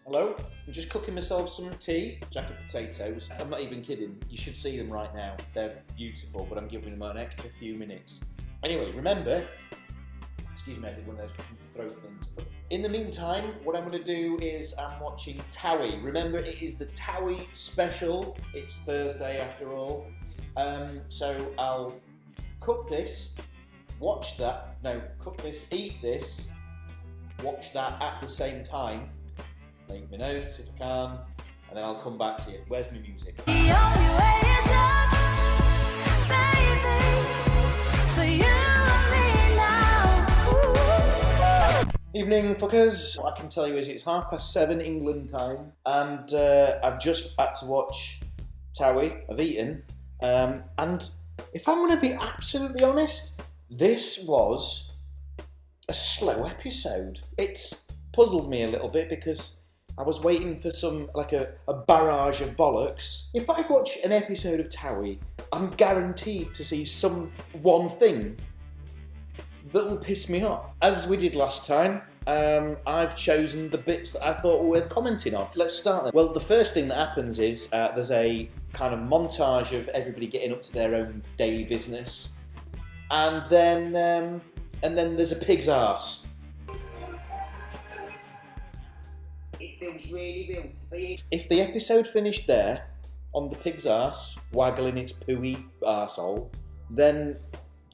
Hello? I'm just cooking myself some tea, jacket potatoes. I'm not even kidding, you should see them right now. They're beautiful, but I'm giving them an extra few minutes. Anyway, remember, excuse me, I did one of those throat things. But in the meantime, what I'm going to do is I'm watching TOWIE. Remember, it is the TOWIE special. It's Thursday after all. So I'll cook this, watch that, no, cook this, eat this, watch that at the same time. Make my notes if I can, and then I'll come back to you. Where's my music? The only way is up, baby, for you and me now. Evening, fuckers. What I can tell you is it's 7:30 England time, and I've just had to watch TOWIE. I've eaten, and if I'm going to be absolutely honest, this was a slow episode. It's puzzled me a little bit because I was waiting for some, like a barrage of bollocks. If I watch an episode of TOWIE, I'm guaranteed to see one thing that will piss me off. As we did last time, I've chosen the bits that I thought were worth commenting on. Let's start then. Well, the first thing that happens is there's a kind of montage of everybody getting up to their own daily business. And then there's a pig's arse. It feels really real to be. If the episode finished there, on the pig's arse, waggling its pooey arsehole, then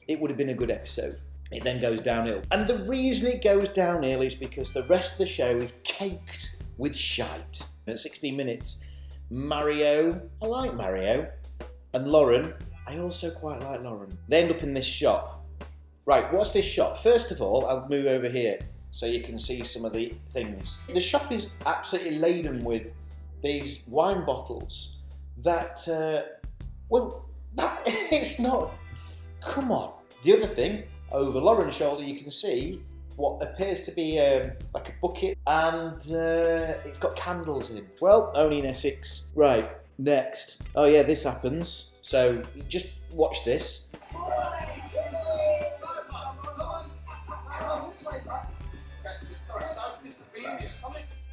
it would have been a good episode. It then goes downhill. And the reason it goes downhill is because the rest of the show is caked with shite. At 16 minutes, Mario, I like Mario, and Lauren, I also quite like Lauren. They end up in this shop. Right, what's this shop? First of all, I'll move over here so you can see some of the things. The shop is absolutely laden with these wine bottles that, it's not, come on. The other thing, over Lauren's shoulder you can see what appears to be like a bucket, and it's got candles in. Well, only in Essex. Right, next. Oh yeah, this happens. So just watch this.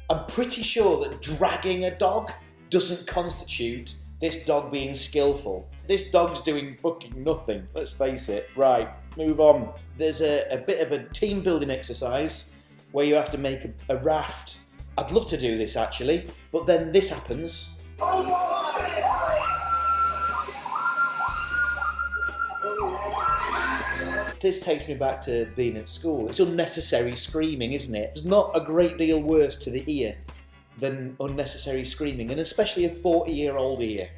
I'm pretty sure that dragging a dog doesn't constitute this dog being skillful. This dog's doing fucking nothing, let's face it. Right, move on. There's a bit of a team building exercise where you have to make a raft. I'd love to do this actually, but then this happens. This takes me back to being at school. It's unnecessary screaming, isn't it? There's not a great deal worse to the ear than unnecessary screaming, and especially a 40-year-old ear.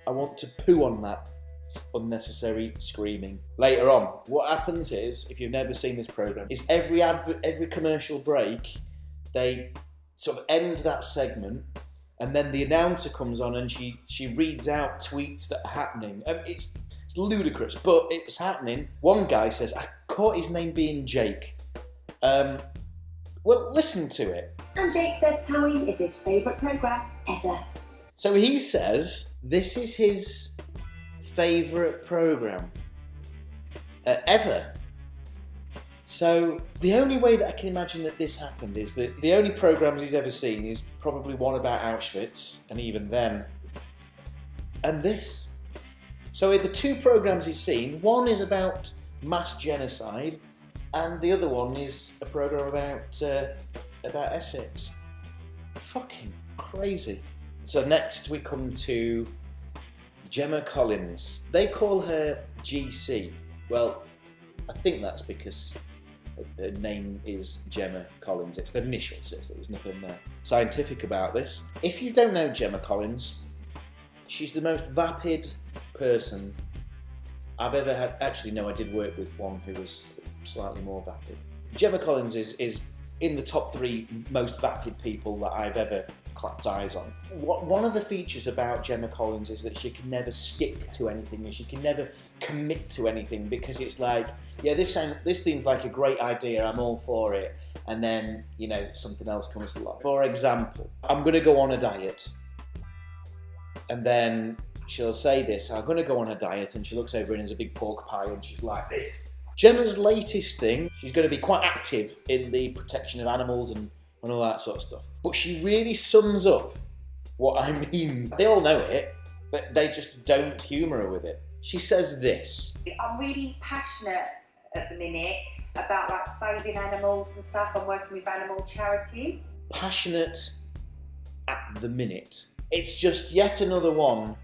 I want to poo on that unnecessary screaming. Later on, what happens is, if you've never seen this programme, is every commercial break, they sort of end that segment, and then the announcer comes on and she reads out tweets that are happening. It's ludicrous, but it's happening. One guy says, I caught his name being Jake. Well, listen to it. And Jake said TOWIE is his favourite programme ever. So he says this is his favourite programme ever. So the only way that I can imagine that this happened is that the only programmes he's ever seen is probably one about Auschwitz, and even then, and this. So the two programmes he's seen, one is about mass genocide, and the other one is a programme about Essex. Fucking crazy. So next we come to Gemma Collins. They call her GC. Well, I think that's because her name is Gemma Collins. It's the initials, so there's nothing scientific about this. If you don't know Gemma Collins, she's the most vapid person I've ever had. Actually, no, I did work with one who was slightly more vapid. Gemma Collins is in the top 3 most vapid people that I've ever clapped eyes on. One of the features about Gemma Collins is that she can never stick to anything, and she can never commit to anything, because it's like, yeah, this seems like a great idea, I'm all for it, and then, you know, something else comes along. For example, I'm going to go on a diet, and then she'll say this, I'm going to go on a diet, and she looks over and there's a big pork pie and she's like this. Gemma's latest thing, she's going to be quite active in the protection of animals and and all that sort of stuff. But she really sums up what I mean. They all know it, but they just don't humour her with it. She says this. I'm really passionate at the minute about like saving animals and stuff. I'm working with animal charities. Passionate at the minute. It's just yet another one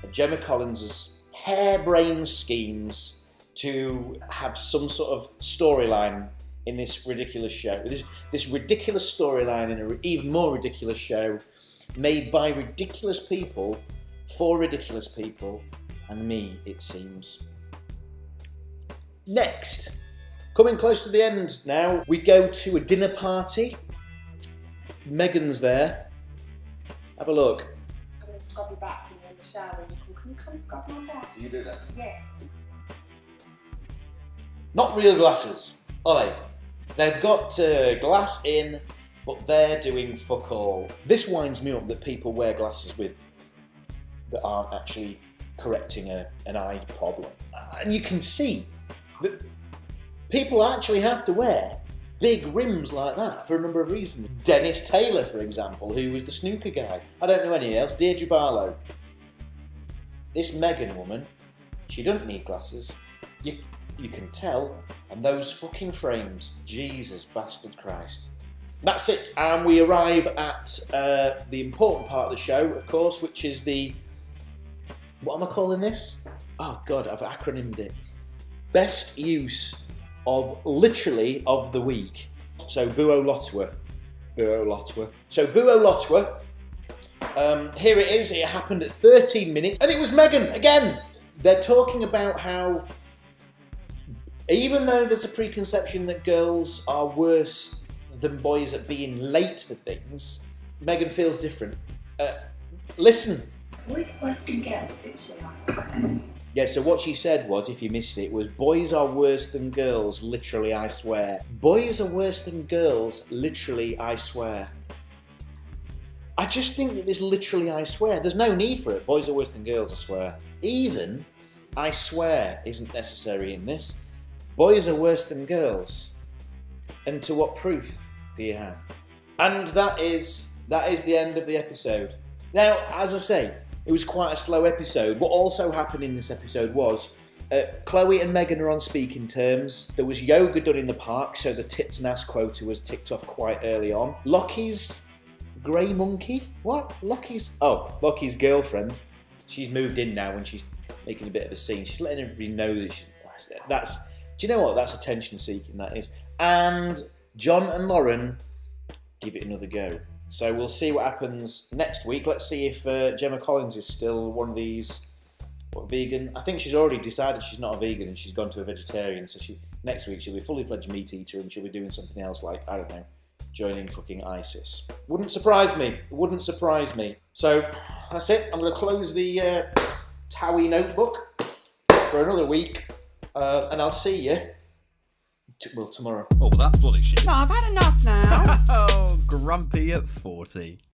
of Gemma Collins's harebrained schemes to have some sort of storyline in this ridiculous show. This ridiculous storyline in an even more ridiculous show made by ridiculous people for ridiculous people and me, it seems. Next, coming close to the end now, we go to a dinner party. Megan's there. Have a look. I'm going to scrub your back when you're in the shower. Nicole, can you come and scrub my back? Do you do that? Yes. Not real glasses, are they? They've got glass in, but they're doing fuck all. This winds me up that people wear glasses that aren't actually correcting an eye problem. And you can see that people actually have to wear big rims like that for a number of reasons. Dennis Taylor, for example, who was the snooker guy. I don't know anyone else. Deirdre Barlow. This Megan woman, she doesn't need glasses. You can tell. And those fucking frames. Jesus bastard Christ. That's it. And we arrive at the important part of the show, of course, which is the... What am I calling this? Oh, God, I've acronymed it. Best use of literally of the week. So Buo Lotwa. So Buo Lotwa. Here it is. It happened at 13 minutes. And it was Megan again. They're talking about how even though there's a preconception that girls are worse than boys at being late for things, Megan feels different. Listen. Boys are worse than girls, literally, I swear. Yeah, so what she said was, if you missed it, was boys are worse than girls, literally, I swear. Boys are worse than girls, literally, I swear. I just think that this literally, I swear, there's no need for it. Boys are worse than girls, I swear. Even, I swear, isn't necessary in this. Boys are worse than girls. And to what proof do you have? And that is the end of the episode. Now, as I say, it was quite a slow episode. What also happened in this episode was Chloe and Megan are on speaking terms. There was yoga done in the park, so the tits and ass quota was ticked off quite early on. Lockie's grey monkey? What? Lockie's girlfriend. She's moved in now and she's making a bit of a scene. She's letting everybody know that that's... Do you know what? That's attention seeking, that is. And John and Lauren give it another go. So we'll see what happens next week. Let's see if Gemma Collins is still one of these vegan. I think she's already decided she's not a vegan and she's gone to a vegetarian. So next week she'll be a fully fledged meat eater and she'll be doing something else like, I don't know, joining fucking ISIS. Wouldn't surprise me. Wouldn't surprise me. So that's it. I'm going to close the TOWIE notebook for another week. And I'll see you, tomorrow. Oh, well, that's bloody shit. No, I've had enough now. Oh, grumpy at 40.